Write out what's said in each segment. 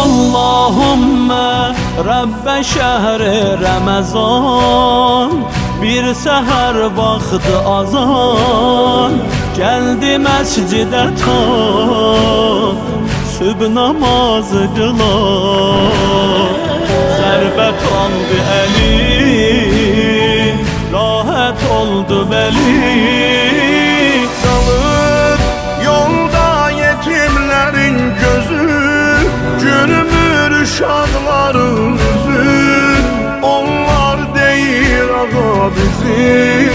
Allahümme Rabbe şehri Ramazan, bir seher vakti azan, geldi mescide ta sübh namazı kılar. Zerbet aldı eli, rahat oldu beli. Kalır yolda yetimlerin gözü, gülmür uşakların yüzü. Onlar değil ağa bizi,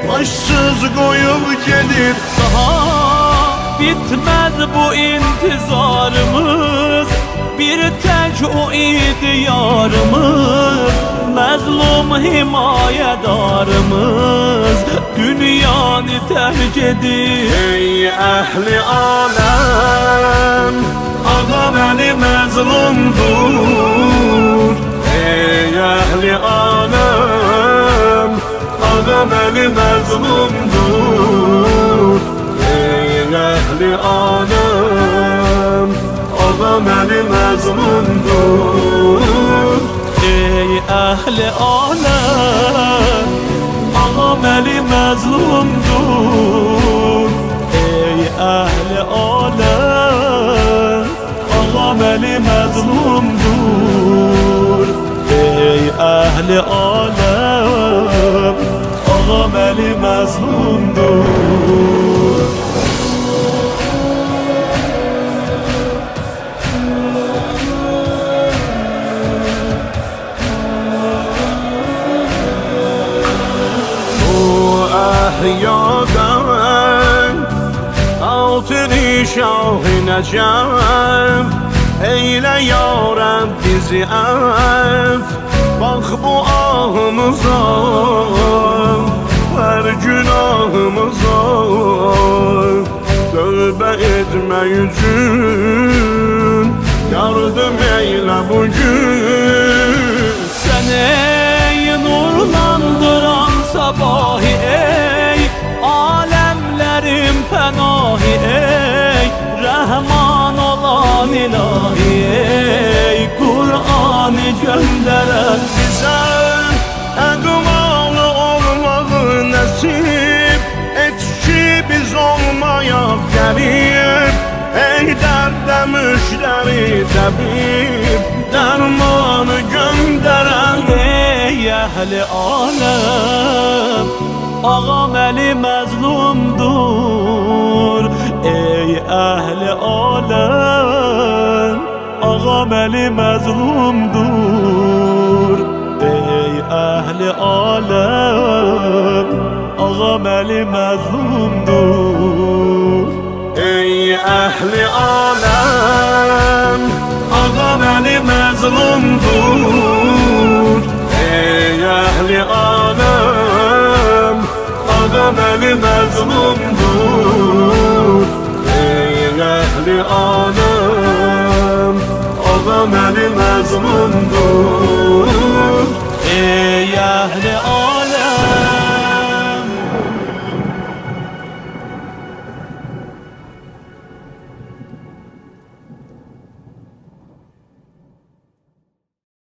başsız koyup gelir. Daha bitmez bu intizarımız, bir tek o idi yarımız. Mazlum himayedarımız dünyanı terk edir. Ey ehli alem, ağa beni mazlumdur. Ey ehli alem, ağa beni mazlumdur. Ey ehli alem, ağa beni mazlumdur. Ey ehli alem, ağam eli mazlumdur. Ey ehli alem, ağam eli mazlumdur. Ey ehli alem, ağam eli mazlumdur. Ahyadan altını şah-ı necef, eyle ya Rab bizi af. Bak bu ahımıza, her günahımıza, tövbe etme yüzün, yardım eyle bugün. Sen ey nurlandıran sabahı, ey alemlerin penahi, ey Rahman olan ilahi, ey Kur'an'ı gönderen Bize egmalı olmağı nasip et ki biz olmayak gelip. Ey derde müşteri tabip, dermanı gönderen. Ey ehli alem, ağam eli mazlumdur. Ey ehli alem, ağam eli mazlumdur. Ey ehli alem, ağam eli mazlumdur. Ey ehli alem, ağa beni mazlumdur. Ey ehli alem, ağa beni mazlumdur. Ey ehli alem, ağa beni mazlumdur. Ey